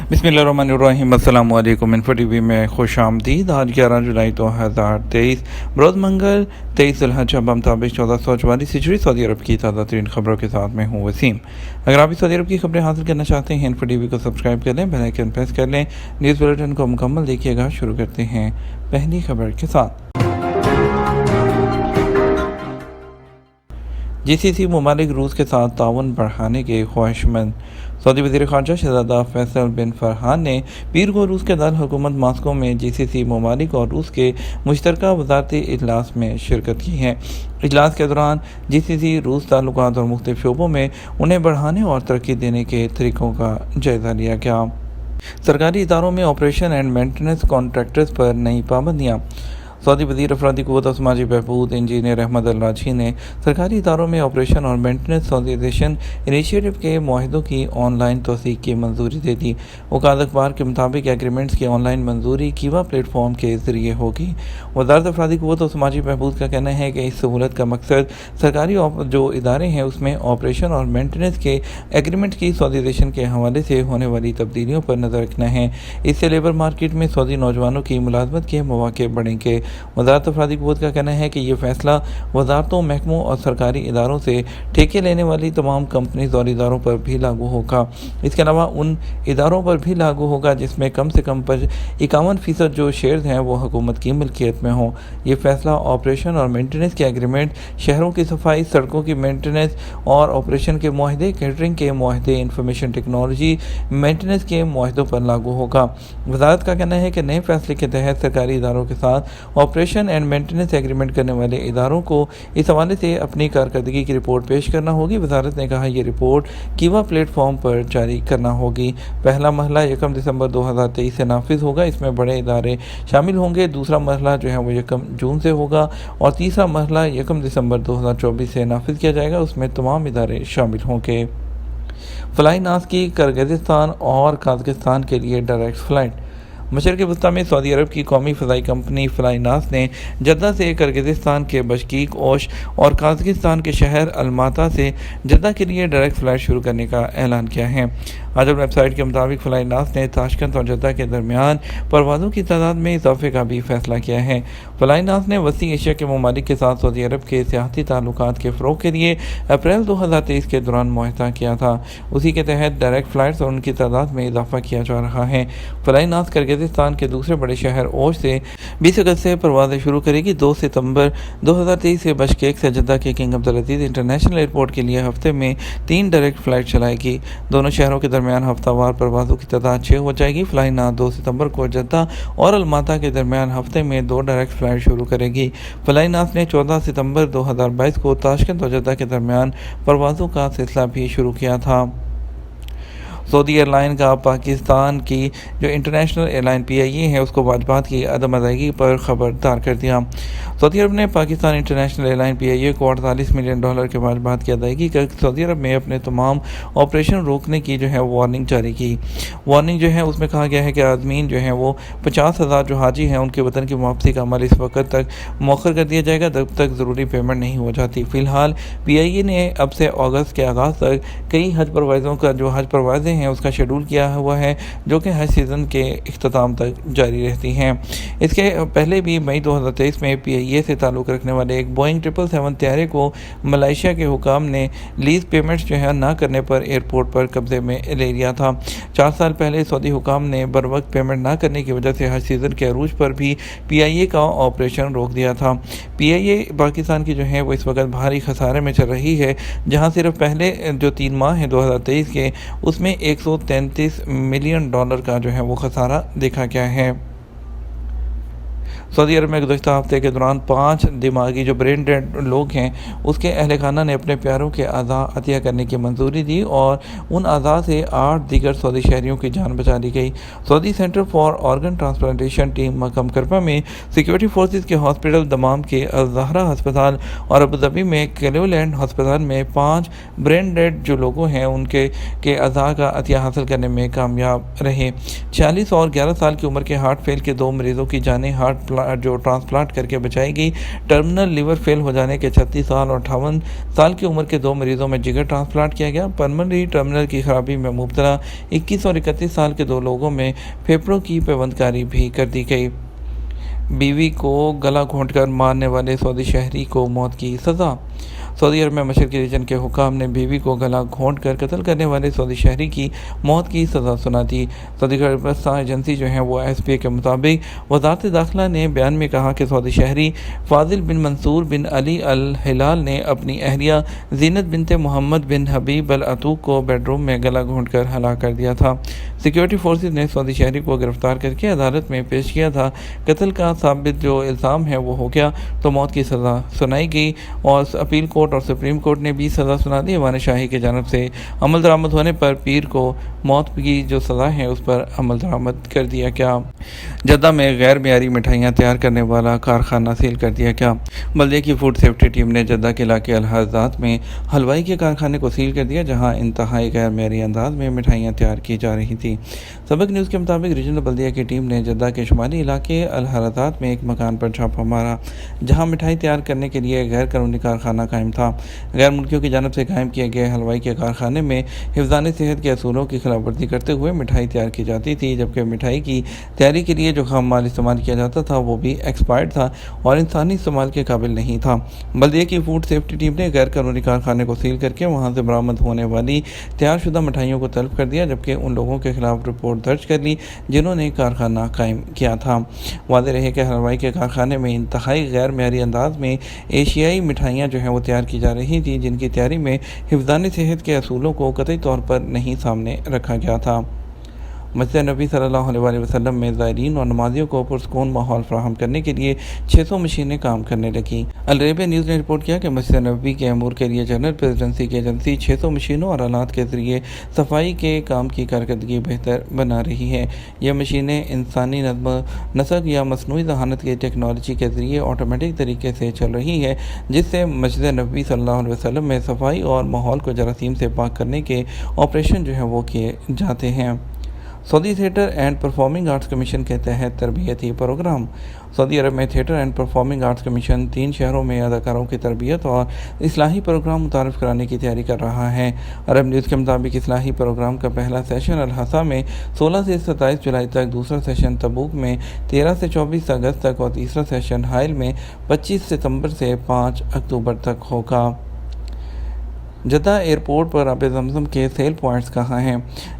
بسم اللہ الرحمن الرحیم۔ السلام علیکم۔ انفو ٹی وی میں خوش آمدید۔ آج 11 جولائی 2023 بروز منگل 23 ذوالحجہ مطابق 1444 ہجری سعودی عرب کی تازہ ترین خبروں کے ساتھ میں ہوں وسیم۔ اگر آپ سعودی عرب کی خبریں حاصل کرنا چاہتے ہیں انفو ٹی وی کو سبسکرائب کر لیں، بیل آئیکن پریس کر لیں، نیوز بلیٹن کو مکمل دیکھیے گا۔ شروع کرتے ہیں پہلی خبر کے ساتھ۔ جی سی سی ممالک روس کے ساتھ تعاون بڑھانے کے خواہش مند۔ سعودی وزیر خارجہ شہزادہ فیصل بن فرحان نے پیر کو روس کے دارالحکومت ماسکو میں جی سی سی ممالک اور روس کے مشترکہ وزارتی اجلاس میں شرکت کی ہے۔ اجلاس کے دوران جی سی سی روس تعلقات اور مختلف شعبوں میں انہیں بڑھانے اور ترقی دینے کے طریقوں کا جائزہ لیا گیا۔ سرکاری اداروں میں آپریشن اینڈ مینٹیننس کانٹریکٹرز پر نئی پابندیاں۔ سعودی وزیر افرادی قوت و سماجی بہبود انجینئر احمد الراجحی نے سرکاری اداروں میں آپریشن اور مینٹیننس سعودیزیشن انیشیٹو کے معاہدوں کی آن لائن توثیق کی منظوری دے دی۔ وکالت اخبار کے مطابق ایگریمنٹس کی آن لائن منظوری کیوا پلیٹ فارم کے ذریعے ہوگی۔ وزارت افرادی قوت و سماجی بہبود کا کہنا ہے کہ اس سہولت کا مقصد سرکاری جو ادارے ہیں اس میں آپریشن اور مینٹیننس کے ایگریمنٹ کی سعودیزیشن کے حوالے سے ہونے والی تبدیلیوں پر نظر رکھنا ہے۔ اس سے لیبر مارکیٹ میں سعودی نوجوانوں کی ملازمت کے مواقع بڑھیں گے۔ وزارت افرادی قوت کا کہنا ہے کہ یہ فیصلہ وزارتوں، محکموں اور سرکاری اداروں سے ٹھیکے لینے والی تمام کمپنیز اور اداروں پر بھی لاگو ہوگا۔ اس کے علاوہ ان اداروں پر بھی لاگو ہوگا جس میں کم سے کم 51% جو شیئرز ہیں وہ حکومت کی ملکیت میں ہوں۔ یہ فیصلہ آپریشن اور مینٹیننس کے ایگریمنٹ، شہروں کی صفائی، سڑکوں کی مینٹیننس اور آپریشن کے معاہدے، کیٹرنگ کے معاہدے، انفارمیشن ٹیکنالوجی مینٹیننس کے معاہدوں پر لاگو ہوگا۔ وزارت کا کہنا ہے کہ نئے فیصلے کے تحت سرکاری اداروں کے ساتھ آپریشن اینڈ مینٹیننس ایگریمنٹ کرنے والے اداروں کو اس حوالے سے اپنی کارکردگی کی رپورٹ پیش کرنا ہوگی۔ وزارت نے کہا یہ رپورٹ کیوا پلیٹ فارم پر جاری کرنا ہوگی۔ پہلا مرحلہ 1 دسمبر 2023 سے نافذ ہوگا۔ اس میں بڑے ادارے شامل ہوں گے۔ دوسرا مرحلہ جو ہے وہ 1 جون سے ہوگا اور تیسرا مرحلہ 1 دسمبر 2024 سے نافذ کیا جائے گا۔ اس میں تمام ادارے شامل ہوں گے۔ فلائی ناس کی کرغزستان اور قازقستان کے لیے ڈائریکٹ فلائٹ۔ مشرق وسطیٰ میں سعودی عرب کی قومی فضائی کمپنی فلائی ناس نے جدہ سے کرغزستان کے بشکیک، اوش اور قازقستان کے شہر الماتا سے جدہ کے لیے ڈائریکٹ فلائٹ شروع کرنے کا اعلان کیا ہے۔ آج ویب سائٹ کے مطابق فلائی ناس نے تاشقند اور جدہ کے درمیان پروازوں کی تعداد میں اضافے کا بھی فیصلہ کیا ہے۔ فلائی ناس نے وسطی ایشیا کے ممالک کے ساتھ سعودی عرب کے سیاحتی تعلقات کے فروغ کے لیے اپریل 2023 کے دوران معاہدہ کیا تھا۔ اسی کے تحت ڈائریکٹ فلائٹس اور ان کی تعداد میں اضافہ کیا جا رہا ہے۔ فلائی ناس کرغزستان کے دوسرے بڑے شہر اوش سے 20 اگست سے پروازیں شروع کرے گی۔ 2 ستمبر 2023 سے بشکیک سے جدہ کے کنگ عبدالعزیز انٹرنیشنل ایئرپورٹ کے لیے ہفتے میں 3 ڈائریکٹ فلائٹ چلائے گی۔ دونوں شہروں کے درمیان ہفتہ وار پروازوں کی تعداد 6 ہو جائے گی۔ فلائی ناس 2 ستمبر کو جدہ اور الماتا کے درمیان ہفتے میں 2 ڈائریکٹ فلائٹ شروع کرے گی۔ فلائی ناس نے 14 ستمبر 2022 کو تاشقند اور جدہ کے درمیان پروازوں کا سلسلہ بھی شروع کیا تھا۔ سعودی ایئر لائن کا پاکستان کی جو انٹرنیشنل ایئر لائن پی آئی اے ہے اس کو واجبات کی عدم ادائیگی پر خبردار کر دیا۔ سعودی عرب نے پاکستان انٹرنیشنل ایئر لائن پی آئی اے کو $48 ملین کے واجبات کی ادائیگی کر سعودی عرب میں اپنے تمام آپریشن روکنے کی جو ہے وارننگ جاری کی۔ وارننگ جو ہے اس میں کہا گیا ہے کہ عازمین جو ہیں وہ 50,000 جو حاجی ہیں ان کے وطن کی واپسی کا عمل اس وقت تک مؤخر کر دیا جائے گا جب تک ضروری پیمنٹ نہیں ہو جاتی۔ فی الحال پی آئی اے نے اب سے اگست کے آغاز تک کئی حج پروازوں کا جو حج پروازیں ہیں اس کا شیڈول کیا ہوا ہے جو کہ حج سیزن کے اختتام تک جاری رہتی ہیں۔ اس کے پہلے بھی مئی 2023 میں پی آئی اے سے تعلق رکھنے والے ایک بوئنگ 777 طیارے کو ملائیشیا کے حکام نے لیز پیمنٹس جو ہے نہ کرنے پر ایئرپورٹ پر قبضے میں لے لیا تھا۔ 4 سال پہلے سعودی حکام نے بروقت پیمنٹ نہ کرنے کی وجہ سے حج سیزن کے عروج پر بھی پی آئی اے کا آپریشن روک دیا تھا۔ پی آئی اے پاکستان کی جو ہے وہ اس وقت بھاری خسارے میں چل رہی ہے جہاں صرف پہلے جو 3 ماہ ہیں 2023 کے اس میں $133 ملین کا جو ہے وہ خسارہ دیکھا گیا ہے۔ سعودی عرب میں گزشتہ ہفتے کے دوران 5 دماغی جو برین ڈیڈ لوگ ہیں اس کے اہل خانہ نے اپنے پیاروں کے اعضاء عطیہ کرنے کی منظوری دی اور ان اعضاء سے 8 دیگر سعودی شہریوں کی جان بچا لی گئی۔ Saudi center for organ transplantation team مکم کرپا میں سیکیورٹی فورسز کے ہاسپٹل، دمام کے الزہرا ہسپتال اور ابوظہبی میں کلیولینڈ ہسپتال میں 5 برین ڈیڈ جو لوگوں ہیں ان کے اعضاء کا عطیہ حاصل کرنے میں کامیاب رہے۔ 46 اور 11 سال کی عمر کے ہارٹ فیل کے 2 مریضوں کی جانیں ہارٹ ٹرانسپلانٹ کر کے بچائی گئی۔ ٹرمینل لیور فیل ہو جانے کے 36 سال اور 58 سال کی عمر کے 2 مریضوں میں جگر ٹرانسپلانٹ کیا گیا۔ پلمنری ٹرمینل کی خرابی میں مبتلا 21 اور 31 سال کے 2 لوگوں میں پھیپھڑوں کی پیوند کاری بھی کر دی گئی۔ بیوی کو گلا گھونٹ کر مارنے والے سعودی شہری کو موت کی سزا۔ سعودی عرب میں مشرقی ریجن کے حکام نے بیوی کو گلا گھونٹ کر قتل کرنے والے سعودی شہری کی موت کی سزا سنا دی۔ سعودی خبررساں ایجنسی جو ہے وہ ایس پی اے کے مطابق وزارت داخلہ نے بیان میں کہا کہ سعودی شہری فاضل بن منصور بن علی الہلال نے اپنی اہلیہ زینت بنت محمد بن حبیب العتوق کو بیڈ روم میں گلا گھونٹ کر ہلاک کر دیا تھا۔ سیکیورٹی فورسز نے سعودی شہری کو گرفتار کر کے عدالت میں پیش کیا تھا۔ قتل کا ثابت جو الزام ہے وہ ہو گیا تو موت کی سزا سنائی گئی اور اپیل کورٹ اور سپریم کورٹ نے بھی سزا سنا دی۔ ایوان شاہی کی جانب سے عمل درآمد ہونے پر پیر کو موت کی جو سزا ہے اس پر عمل درآمد کر دیا گیا۔ جدہ میں غیر معیاری مٹھائیاں تیار کرنے والا کارخانہ سیل کر دیا گیا۔ بلدیہ کی فوڈ سیفٹی ٹیم نے جدہ کے علاقے الحاضات میں حلوائی کے کارخانے کو سیل کر دیا جہاں انتہائی غیر معیاری انداز میں مٹھائیاں تیار کی جا رہی تھیں۔ سبق نیوز کے مطابق ریجنل بلدیہ کی ٹیم نے جدہ کے شمالی علاقے الحاضات میں ایک مکان پر چھاپہ مارا جہاں مٹھائی تیار کرنے کے لیے غیر قانونی کارخانہ قائم تھا۔ غیر ملکیوں کی جانب سے قائم کیے گئے حلوائی کے کارخانے میں حفظان صحت کے اصولوں کی خلاف ورزی کرتے ہوئے مٹھائی تیار کی جاتی تھی، جبکہ مٹھائی کی تیاری کے لیے جو خام مال استعمال کیا جاتا تھا وہ بھی ایکسپائرڈ تھا اور انسانی استعمال کے قابل نہیں تھا۔ بلدیہ کی فوڈ سیفٹی ٹیم نے غیر قانونی کارخانے کو سیل کر کے وہاں سے برآمد ہونے والی تیار شدہ مٹھائیوں کو طلب کر دیا، جبکہ ان لوگوں کے خلاف رپورٹ درج کر لی جنہوں نے کارخانہ قائم کیا تھا۔ واضح رہے کہ حلوائی کے کارخانے میں انتہائی غیر معیاری انداز میں ایشیائی مٹھائیاں جو ہیں وہ تیار کی جا رہی تھیں جن کی تیاری میں حفظان صحت کے اصولوں کو قطعی طور پر نہیں سامنے رکھا گیا تھا۔ مسجد نبی صلی اللہ علیہ وسلم میں زائرین اور نمازیوں کو پرسکون ماحول فراہم کرنے کے لیے 600 مشینیں کام کرنے لگیں۔ العربیہ نیوز نے رپورٹ کیا کہ مسجد نبوی کے امور کے لیے جنرل پریزیڈنسی کی ایجنسی 600 مشینوں اور آلات کے ذریعے صفائی کے کام کی کارکردگی بہتر بنا رہی ہے۔ یہ مشینیں انسانی نسق یا مصنوعی ذہانت کی ٹیکنالوجی کے ذریعے آٹومیٹک طریقے سے چل رہی ہے، جس سے مسجد نبوی صلی اللہ علیہ وسلم میں صفائی اور ماحول کو جراثیم سے پاک کرنے کے آپریشن جو ہیں وہ کیے جاتے ہیں۔ Saudi theatre and performing arts commission کے تحت تربیتی پروگرام۔ سعودی عرب میں theatre and performing arts commission 3 شہروں میں اداکاروں کی تربیت اور اصلاحی پروگرام متعارف کرانے کی تیاری کر رہا ہے۔ عرب نیوز کے مطابق اصلاحی پروگرام کا پہلا سیشن الحصہ میں 16 سے 27 جولائی تک، دوسرا سیشن تبوک میں 13 سے 24 اگست تک اور تیسرا سیشن حائل میں 25 ستمبر سے 5 اکتوبر تک ہوگا۔ جدہ ایئرپورٹ پر آب زمزم کے سیل پوائنٹس کہاں ہیں؟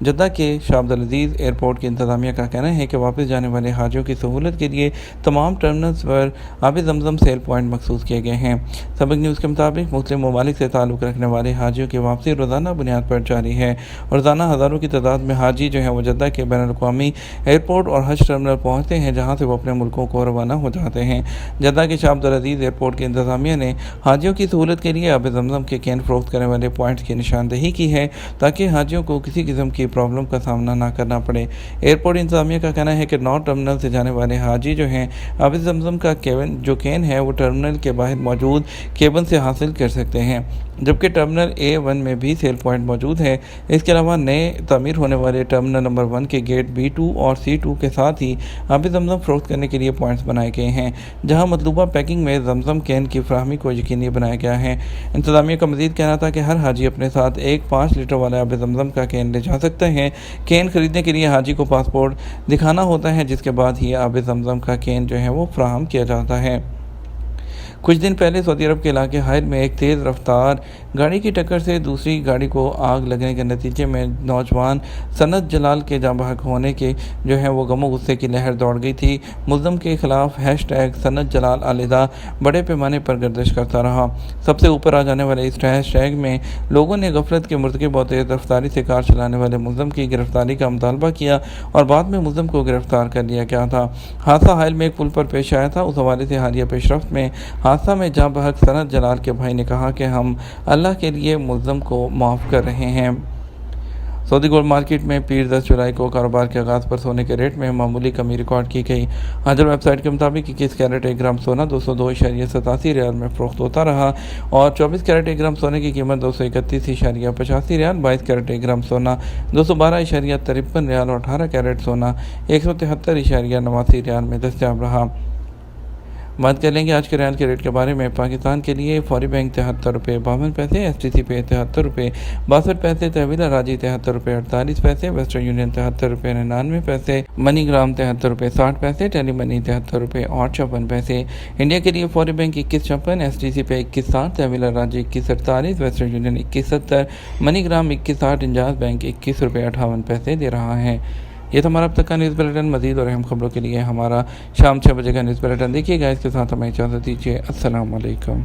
جدہ کے شاہ عبد العزیز ایئرپورٹ کی انتظامیہ کا کہنا ہے کہ واپس جانے والے حاجیوں کی سہولت کے لیے تمام ٹرمینلز پر آب زمزم سیل پوائنٹ مخصوص کیے گئے ہیں۔ سبق نیوز کے مطابق مختلف ممالک سے تعلق رکھنے والے حاجیوں کی واپسی روزانہ بنیاد پر جاری ہے۔ روزانہ ہزاروں کی تعداد میں حاجی جو ہیں وہ جدہ کے بین الاقوامی ایئرپورٹ اور حج ٹرمینل پہنچتے ہیں جہاں سے وہ اپنے ملکوں کو روانہ ہو جاتے ہیں۔ جدہ کے شاہ عبد العزیز ایئرپورٹ کی انتظامیہ نے حاجیوں کی سہولت کے لیے آب زمزم کے کین فروخت کرنے والے پوائنٹس کی نشاندہی کی ہے تاکہ حاجیوں کو کسی قسم کی پرابلم کا سامنا نہ کرنا پڑے۔ ایئرپورٹ انتظامیہ کا کہنا ہے کہ 9 ٹرمینل سے جانے والے حاجی جو ہیں آب زمزم کا کین ہے وہ ٹرمینل کے باہر موجود کیبن سے حاصل کر سکتے ہیں، جبکہ ٹرمینل A1 میں بھی سیل پوائنٹ موجود ہے۔ اس کے علاوہ نئے تعمیر ہونے والے ٹرمینل نمبر 1 کے گیٹ B2 اور C2 کے ساتھ ہی آب زمزم فروخت کرنے کے لیے پوائنٹس بنائے گئے ہیں جہاں مطلوبہ پیکنگ میں زمزم کین کی فراہمی کو یقینی بنایا گیا ہے۔ انتظامیہ کا مزید کہنا تھا کہ ہر حاجی اپنے ساتھ ایک 5 لیٹر والا آب زمزم کا کین لے جا سکتے ہیں۔ کین خریدنے کے لیے حاجی کو پاسپورٹ دکھانا ہوتا ہے جس کے بعد ہی آب زمزم کا کین جو ہے وہ فراہم کیا جاتا ہے۔ کچھ دن پہلے سعودی عرب کے علاقے حائل میں ایک تیز رفتار گاڑی کی ٹکر سے دوسری گاڑی کو آگ لگنے کے نتیجے میں نوجوان سند جلال کے جاں بحق ہونے کے جو ہے وہ غم و غصے کی لہر دوڑ گئی تھی۔ ملزم کے خلاف #سند جلال علیحدہ بڑے پیمانے پر گردش کرتا رہا۔ سب سے اوپر آ جانے والے اس #میں لوگوں نے غفلت کے مرتکب اور تیز رفتاری سے کار چلانے والے ملزم کی گرفتاری کا مطالبہ کیا اور بعد میں ملزم کو گرفتار کر لیا گیا تھا۔ حادثہ حائل میں ایک پل پر پیش آیا تھا۔ اس حوالے سے حالیہ پیش رفت میں حادثہ میں جاں بحق سند جلال کے بھائی نے کہا کہ ہم اللہ کے لیے ملزم کو معاف کر رہے ہیں۔ سعودی گولڈ مارکیٹ میں پیر 10 جولائی کو کاروبار کے آغاز پر سونے کے ریٹ میں معمولی کمی ریکارڈ کی گئی۔ حاجر ویب سائٹ کے مطابق 21 کیرٹ 1 گرام سونا 202.87 ریال میں فروخت ہوتا رہا اور 24 کیرٹ 1 گرام سونے کی قیمت 231.85 ریال، 22 کیرٹ 1 گرام سونا 212.53 ریال اور 18 کیرٹ سونا 173.89 ریال میں دستیاب رہا۔ بات کر لیں گے آج کے ریال کے ریٹ کے بارے میں۔ پاکستان کے لیے فوری بینک 73 روپے 52 پیسے، ایس ٹی سی پے 73 روپے 62 پیسے، تحویل راجی 73 روپے 48 پیسے، ویسٹرن یونین 73 روپے 99 پیسے، منی گرام 73 روپے 60 پیسے، ٹیلی منی 73 روپے اور 54 پیسے۔ انڈیا کے لیے فوری بینک 2156، ایس ٹی سی پے 2160، تحویل راجی 2148، ویسٹرن یونین 2170، منی گرام 2160، انجاز بینک 21 روپے 58 پیسے دے رہا ہے۔ یہ تھا ہمارا اب تک کا نیوز بلیٹن۔ مزید اور اہم خبروں کے لیے ہمارا شام 6 بجے کا نیوز بلیٹن دیکھیے گا۔ اس کے ساتھ ہمیں اجازت دیجیے۔ السلام علیکم۔